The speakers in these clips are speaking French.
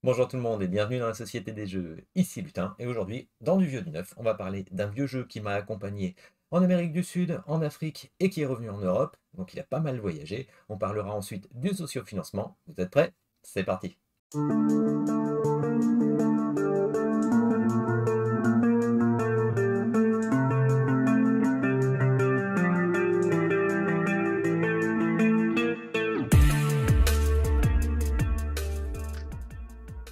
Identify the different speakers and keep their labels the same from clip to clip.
Speaker 1: Bonjour tout le monde et bienvenue dans la Société des Jeux, ici Lutin, et aujourd'hui, dans du vieux du neuf, on va parler d'un vieux jeu qui m'a accompagné en Amérique du Sud, en Afrique et qui est revenu en Europe, donc il a pas mal voyagé. On parlera ensuite du sociofinancement. Vous êtes prêts? C'est parti!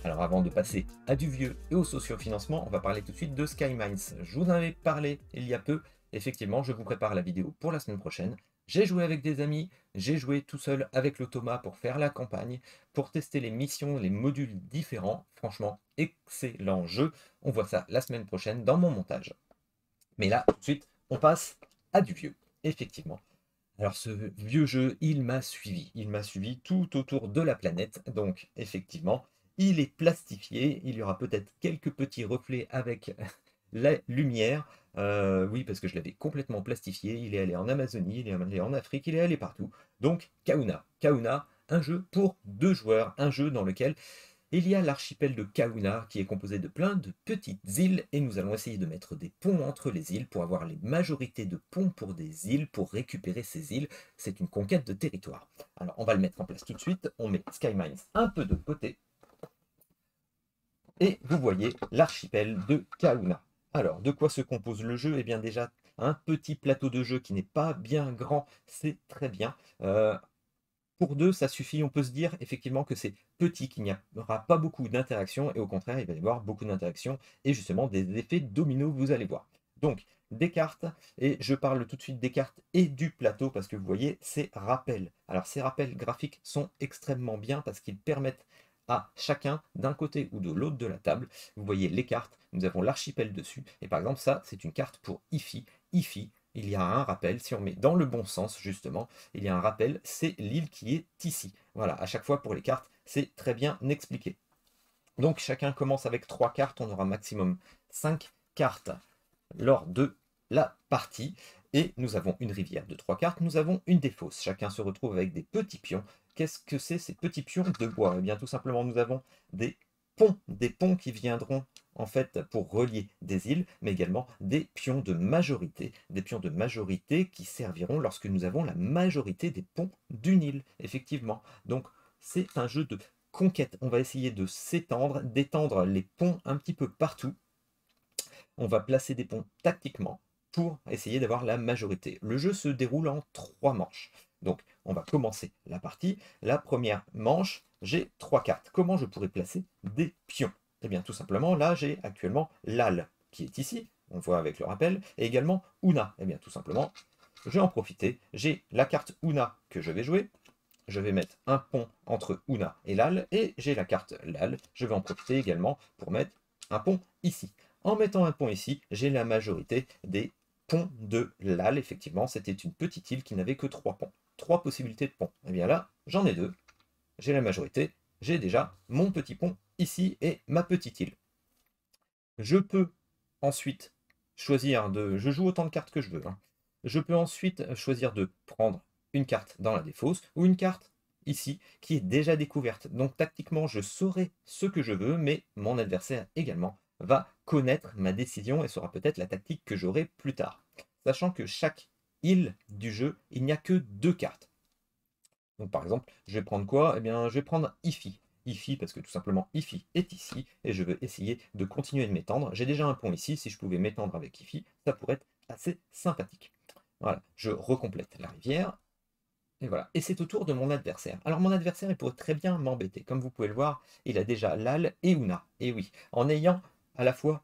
Speaker 1: Alors avant de passer à du vieux et au sociofinancement, on va parler tout de suite de SkyMines. Je vous en avais parlé il y a peu. Effectivement, je vous prépare la vidéo pour la semaine prochaine. J'ai joué avec des amis, j'ai joué tout seul avec l'Automa pour faire la campagne, pour tester les missions, les modules différents. Franchement, excellent jeu. On voit ça la semaine prochaine dans mon montage. Mais là, tout de suite, on passe à du vieux. Effectivement. Alors ce vieux jeu, il m'a suivi. Il m'a suivi tout autour de la planète. Donc effectivement, il est plastifié. Il y aura peut-être quelques petits reflets avec la lumière. Oui, parce que je l'avais complètement plastifié. Il est allé en Amazonie, il est allé en Afrique, il est allé partout. Donc Kauna. Kauna, un jeu pour 2 joueurs. Un jeu dans lequel il y a l'archipel de Kauna qui est composé de plein de petites îles et nous allons essayer de mettre des ponts entre les îles pour avoir les majorités de ponts pour des îles, pour récupérer ces îles. C'est une conquête de territoire. Alors on va le mettre en place tout de suite. On met SkyMines un peu de côté et vous voyez l'archipel de Kauna. Alors de quoi se compose le jeu? Eh bien déjà un petit plateau de jeu qui n'est pas bien grand, c'est très bien. Pour deux, ça suffit, on peut se dire effectivement que c'est petit, qu'il n'y aura pas beaucoup d'interactions, et au contraire, il va y avoir beaucoup d'interactions, et justement des effets dominos, vous allez voir. Donc, des cartes, et je parle tout de suite des cartes et du plateau, parce que vous voyez, ces rappels. Alors, ces rappels graphiques sont extrêmement bien, parce qu'ils permettent à chacun, d'un côté ou de l'autre de la table, vous voyez les cartes, nous avons l'archipel dessus, et par exemple, ça, c'est une carte pour IFI. IFI, il y a un rappel, si on met dans le bon sens, justement, il y a un rappel, c'est l'île qui est ici. Voilà, à chaque fois pour les cartes, c'est très bien expliqué. Donc chacun commence avec 3 cartes, on aura maximum 5 cartes lors de la partie. Et nous avons une rivière de 3 cartes, nous avons une défausse. Chacun se retrouve avec des petits pions. Qu'est-ce que c'est ces petits pions de bois? Eh bien tout simplement nous avons des ponts qui viendront en fait pour relier des îles, mais également des pions de majorité qui serviront lorsque nous avons la majorité des ponts d'une île, effectivement. Donc c'est un jeu de conquête. On va essayer de s'étendre, d'étendre les ponts un petit peu partout. On va placer des ponts tactiquement pour essayer d'avoir la majorité. Le jeu se déroule en 3 manches. Donc, on va commencer la partie. La première manche, j'ai 3 cartes. Comment je pourrais placer des pions? Eh bien, tout simplement, là, j'ai actuellement Lal qui est ici, on voit avec le rappel, et également Una. Eh bien, tout simplement, je vais en profiter. J'ai la carte Una que je vais jouer. Je vais mettre un pont entre Una et Lal, et j'ai la carte Lal. Je vais en profiter également pour mettre un pont ici. En mettant un pont ici, j'ai la majorité des ponts de Lal. Effectivement, c'était une petite île qui n'avait que 3 ponts. 3 possibilités de ponts. Et bien là, j'en ai 2. J'ai la majorité. J'ai déjà mon petit pont ici et ma petite île. Je peux ensuite choisir de... Je joue autant de cartes que je veux. Je peux ensuite choisir de prendre une carte dans la défausse ou une carte ici qui est déjà découverte. Donc tactiquement, je saurai ce que je veux, mais mon adversaire également va connaître ma décision et saura peut-être la tactique que j'aurai plus tard. Sachant que chaque île du jeu, il n'y a que 2 cartes. Donc par exemple, je vais prendre quoi? Eh bien, je vais prendre IFI. IFI parce que tout simplement IFI est ici et je veux essayer de continuer de m'étendre. J'ai déjà un pont ici, si je pouvais m'étendre avec IFI, ça pourrait être assez sympathique. Voilà, je recomplète la rivière. Et voilà, et c'est au tour de mon adversaire. Alors mon adversaire, il pourrait très bien m'embêter. Comme vous pouvez le voir, il a déjà Lal et Una. Et oui, en ayant à la fois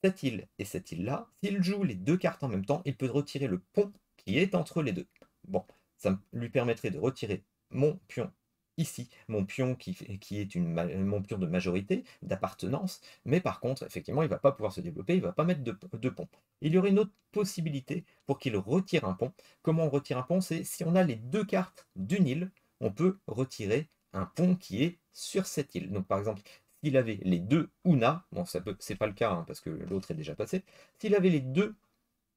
Speaker 1: cette île et cette île-là, s'il joue les 2 cartes en même temps, il peut retirer le pont qui est entre les deux. Bon, ça lui permettrait de retirer mon pion ici, mon pion qui est mon pion de majorité, d'appartenance, mais par contre, effectivement, il ne va pas pouvoir se développer, il ne va pas mettre de pont. Il y aurait une autre possibilité pour qu'il retire un pont. Comment on retire un pont? C'est si on a les 2 cartes d'une île, on peut retirer un pont qui est sur cette île. Donc par exemple, s'il avait les 2 Una, bon c'est pas le cas parce que l'autre est déjà passé, s'il avait les 2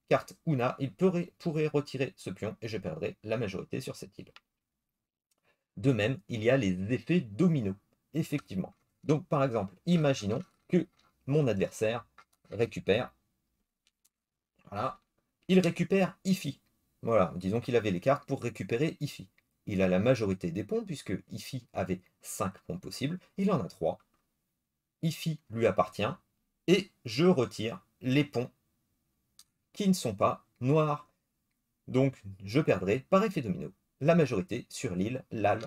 Speaker 1: cartes Una, il pourrait retirer ce pion et je perdrais la majorité sur cette île. De même, il y a les effets dominos, effectivement. Donc par exemple, imaginons que mon adversaire récupère, voilà, il récupère Ifi. Voilà, disons qu'il avait les cartes pour récupérer Ifi. Il a la majorité des ponts, puisque Ifi avait 5 ponts possibles, il en a 3. Ifi lui appartient, et je retire les ponts qui ne sont pas noirs. Donc je perdrai, par effet domino, la majorité sur l'île Lal,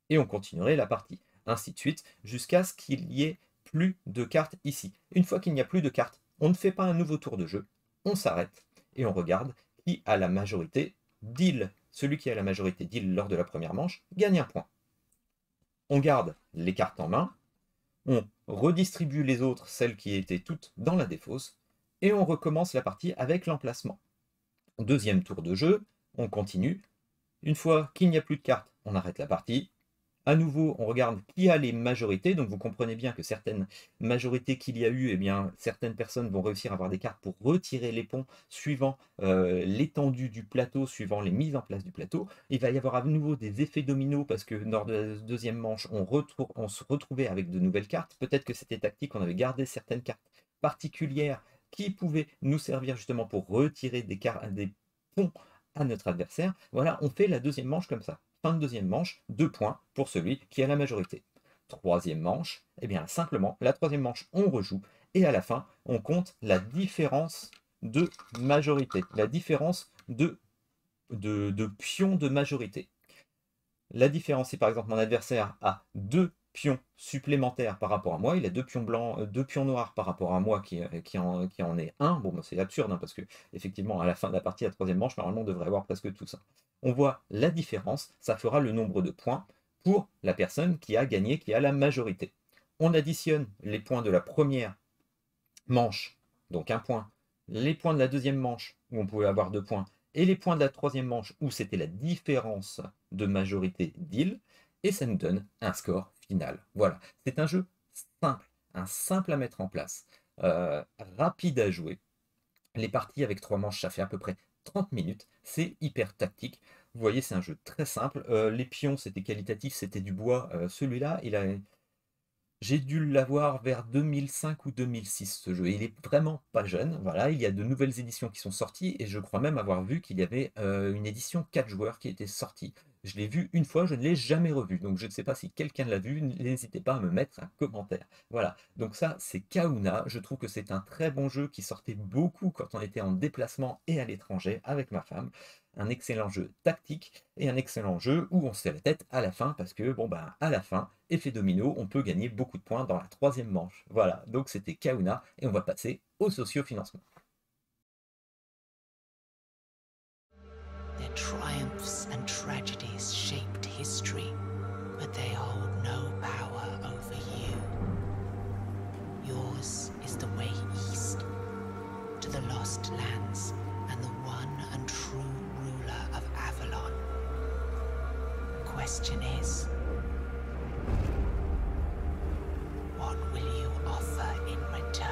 Speaker 1: et on continuerait la partie. Ainsi de suite, jusqu'à ce qu'il y ait plus de cartes ici. Une fois qu'il n'y a plus de cartes, on ne fait pas un nouveau tour de jeu, on s'arrête, et on regarde qui a la majorité d'îles. Celui qui a la majorité d'îles lors de la première manche gagne un point. On garde les cartes en main, on redistribue les autres, celles qui étaient toutes dans la défausse, et on recommence la partie avec l'emplacement. Deuxième tour de jeu, on continue. Une fois qu'il n'y a plus de cartes, on arrête la partie. À nouveau, on regarde qui a les majorités. Donc vous comprenez bien que certaines majorités qu'il y a eu, eh bien, certaines personnes vont réussir à avoir des cartes pour retirer les ponts suivant l'étendue du plateau, suivant les mises en place du plateau. Il va y avoir à nouveau des effets dominos parce que lors de la deuxième manche, on se retrouvait avec de nouvelles cartes. Peut-être que c'était tactique, on avait gardé certaines cartes particulières qui pouvaient nous servir justement pour retirer des ponts à notre adversaire. Voilà, on fait la deuxième manche comme ça. Fin de deuxième manche, 2 points pour celui qui a la majorité. Troisième manche, eh bien simplement, la troisième manche, on rejoue, et à la fin, on compte la différence de majorité, la différence de pions de majorité. La différence, c'est par exemple mon adversaire a 2 pions supplémentaires par rapport à moi, il a 2 pions blancs, 2 pions noirs par rapport à moi qui en est 1. Bon, c'est absurde, hein, parce que effectivement, à la fin de la partie, la troisième manche, normalement, on devrait avoir presque tout ça. On voit la différence, ça fera le nombre de points pour la personne qui a gagné, qui a la majorité. On additionne les points de la première manche, donc 1 point, les points de la deuxième manche, où on pouvait avoir 2 points, et les points de la troisième manche, où c'était la différence de majorité d'îles, et ça nous donne un score final. Voilà, c'est un jeu simple, simple à mettre en place, rapide à jouer. Les parties avec 3 manches, ça fait à peu près 30 minutes, c'est hyper tactique. Vous voyez, c'est un jeu très simple. Les pions, c'était qualitatif, c'était du bois. Celui-là, j'ai dû l'avoir vers 2005 ou 2006, ce jeu. Il est vraiment pas jeune. Voilà, il y a de nouvelles éditions qui sont sorties et je crois même avoir vu qu'il y avait une édition 4 joueurs qui était sortie. Je l'ai vu une fois, je ne l'ai jamais revu. Donc je ne sais pas si quelqu'un l'a vu, n'hésitez pas à me mettre un commentaire. Voilà, donc ça c'est Kahuna. Je trouve que c'est un très bon jeu qui sortait beaucoup quand on était en déplacement et à l'étranger avec ma femme. Un excellent jeu tactique et un excellent jeu où on se fait la tête à la fin parce que, bon, ben, à la fin, effet domino, on peut gagner beaucoup de points dans la troisième manche. Voilà, donc c'était Kahuna et on va passer au sociofinancement.
Speaker 2: Their triumphs and tragedies shaped history, but they hold no power over you. Yours is the way east, to the lost lands and the one and true ruler of Avalon. Question is, what will you offer in return?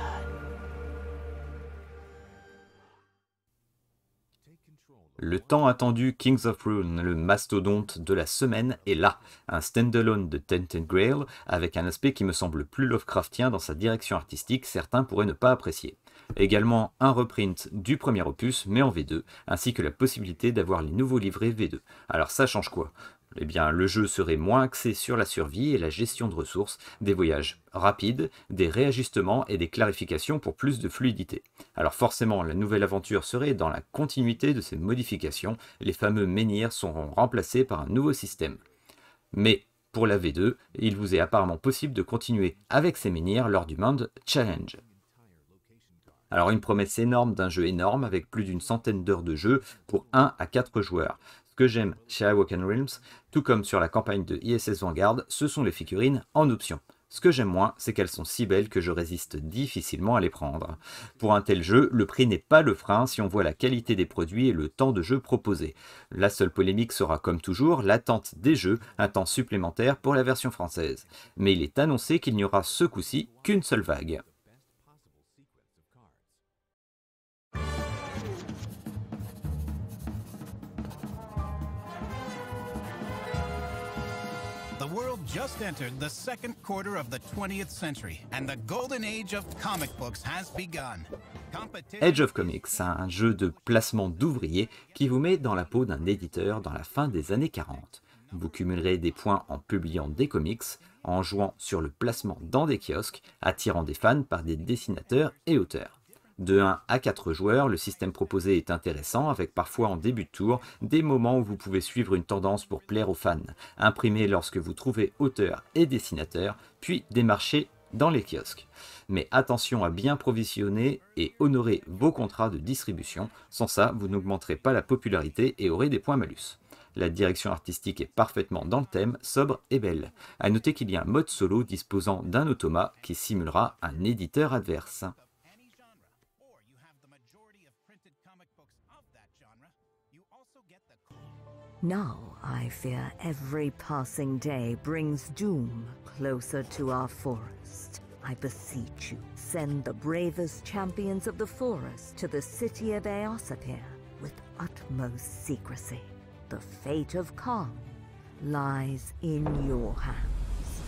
Speaker 3: Le tant attendu Kings of Rune, le mastodonte de la semaine, est là. Un standalone de Tainted Grail avec un aspect qui me semble plus Lovecraftien dans sa direction artistique, certains pourraient ne pas apprécier. Également un reprint du premier opus, mais en V2, ainsi que la possibilité d'avoir les nouveaux livrets V2. Alors ça change quoi ? Eh bien, le jeu serait moins axé sur la survie et la gestion de ressources, des voyages rapides, des réajustements et des clarifications pour plus de fluidité. Alors forcément, la nouvelle aventure serait dans la continuité de ces modifications, les fameux menhirs seront remplacés par un nouveau système. Mais pour la V2, il vous est apparemment possible de continuer avec ces menhirs lors du Monde Challenge. Alors une promesse énorme d'un jeu énorme avec plus d'une centaine d'heures de jeu pour 1 à 4 joueurs. Ce que j'aime chez Awoken Realms, tout comme sur la campagne de ISS Vanguard, ce sont les figurines en option. Ce que j'aime moins, c'est qu'elles sont si belles que je résiste difficilement à les prendre. Pour un tel jeu, le prix n'est pas le frein si on voit la qualité des produits et le temps de jeu proposé. La seule polémique sera comme toujours l'attente des jeux, un temps supplémentaire pour la version française. Mais il est annoncé qu'il n'y aura ce coup-ci qu'une seule vague.
Speaker 4: The world just entered the second quarter of the 20th century, and the golden age of comic books has begun.
Speaker 3: Age of Comics, un jeu de placement d'ouvriers qui vous met dans la peau d'un éditeur dans la fin des années 40. Vous cumulerez des points en publiant des comics, en jouant sur le placement dans des kiosques, attirant des fans par des dessinateurs et auteurs. De 1 à 4 joueurs, le système proposé est intéressant, avec parfois en début de tour des moments où vous pouvez suivre une tendance pour plaire aux fans, imprimer lorsque vous trouvez auteur et dessinateur, puis démarcher dans les kiosques. Mais attention à bien provisionner et honorer vos contrats de distribution, sans ça vous n'augmenterez pas la popularité et aurez des points malus. La direction artistique est parfaitement dans le thème, sobre et belle. A noter qu'il y a un mode solo disposant d'un automat qui simulera un éditeur adverse.
Speaker 5: Now I fear every passing day brings doom closer to our forest. I beseech you, send the bravest champions of the forest to the city of Eosaphir with utmost secrecy. The fate of Kong lies in your hands.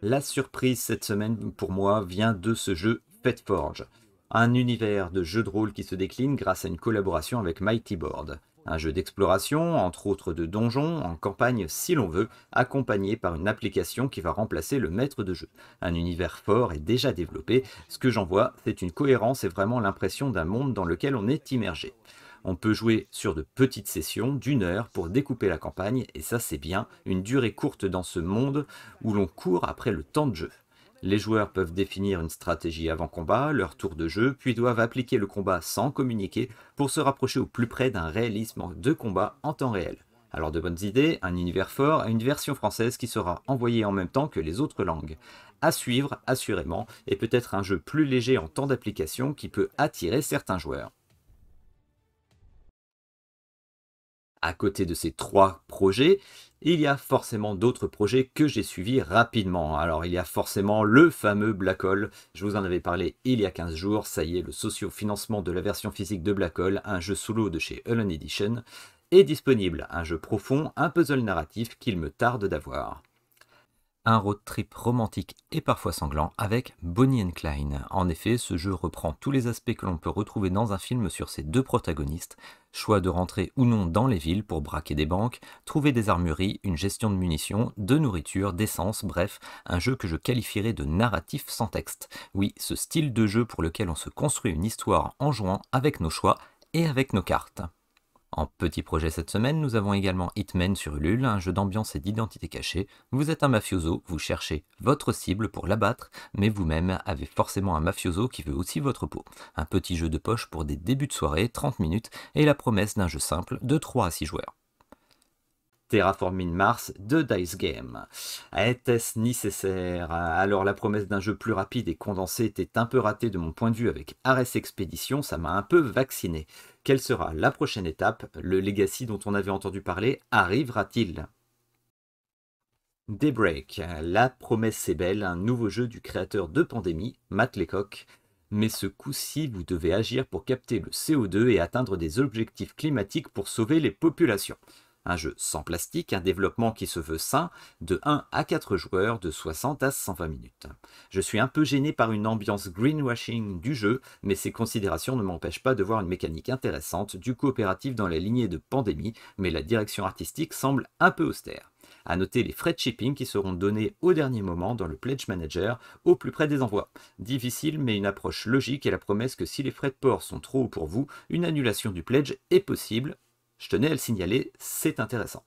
Speaker 3: La surprise cette semaine pour moi vient de ce jeu Fateforge. Un univers de jeu de rôle qui se décline grâce à une collaboration avec Mighty Board. Un jeu d'exploration, entre autres de donjons, en campagne si l'on veut, accompagné par une application qui va remplacer le maître de jeu. Un univers fort et déjà développé, ce que j'en vois, c'est une cohérence et vraiment l'impression d'un monde dans lequel on est immergé. On peut jouer sur de petites sessions d'1 heure pour découper la campagne, et ça c'est bien, une durée courte dans ce monde où l'on court après le temps de jeu. Les joueurs peuvent définir une stratégie avant combat, leur tour de jeu, puis doivent appliquer le combat sans communiquer pour se rapprocher au plus près d'un réalisme de combat en temps réel. Alors de bonnes idées, un univers fort et une version française qui sera envoyée en même temps que les autres langues. À suivre, assurément, et peut-être un jeu plus léger en temps d'application qui peut attirer certains joueurs. À côté de ces 3 projets, il y a forcément d'autres projets que j'ai suivis rapidement. Alors il y a forcément le fameux Black Hole, je vous en avais parlé il y a 15 jours, ça y est, le socio-financement de la version physique de Black Hole, un jeu solo de chez Hullen Edition, est disponible, un jeu profond, un puzzle narratif qu'il me tarde d'avoir. Un road trip romantique et parfois sanglant avec Bonnie and Clyde. En effet, ce jeu reprend tous les aspects que l'on peut retrouver dans un film sur ses 2 protagonistes. Choix de rentrer ou non dans les villes pour braquer des banques, trouver des armureries, une gestion de munitions, de nourriture, d'essence, bref, un jeu que je qualifierais de narratif sans texte. Oui, ce style de jeu pour lequel on se construit une histoire en jouant avec nos choix et avec nos cartes. En petit projet cette semaine, nous avons également Hitman sur Ulule, un jeu d'ambiance et d'identité cachée. Vous êtes un mafioso, vous cherchez votre cible pour l'abattre, mais vous-même avez forcément un mafioso qui veut aussi votre peau. Un petit jeu de poche pour des débuts de soirée, 30 minutes, et la promesse d'un jeu simple de 3 à 6 joueurs. Terraforming Mars de Dice Game. Était-ce nécessaire? Alors la promesse d'un jeu plus rapide et condensé était un peu ratée de mon point de vue avec Ares Expedition, ça m'a un peu vacciné. Quelle sera la prochaine étape? Le Legacy dont on avait entendu parler arrivera-t-il? Daybreak, la promesse est belle, un nouveau jeu du créateur de Pandémie, Matt Leacock. Mais ce coup-ci, vous devez agir pour capter le CO2 et atteindre des objectifs climatiques pour sauver les populations. Un jeu sans plastique, un développement qui se veut sain, de 1 à 4 joueurs, de 60 à 120 minutes. Je suis un peu gêné par une ambiance greenwashing du jeu, mais ces considérations ne m'empêchent pas de voir une mécanique intéressante, du coopératif dans la lignée de Pandémie, mais la direction artistique semble un peu austère. A noter les frais de shipping qui seront donnés au dernier moment dans le Pledge Manager, au plus près des envois. Difficile, mais une approche logique et la promesse que si les frais de port sont trop hauts pour vous, une annulation du Pledge est possible. Je tenais à le signaler, c'est intéressant.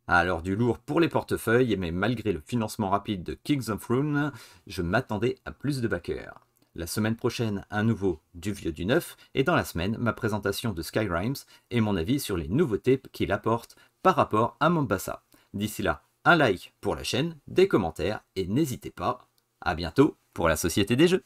Speaker 3: Alors du lourd pour les portefeuilles, mais malgré le financement rapide de Kings of Rune, je m'attendais à plus de backers. La semaine prochaine, un nouveau du vieux du neuf, et dans la semaine, ma présentation de Skyrimes et mon avis sur les nouveautés qu'il apporte par rapport à Mombasa. D'ici là, un like pour la chaîne, des commentaires, et n'hésitez pas, à bientôt pour la Société des Jeux.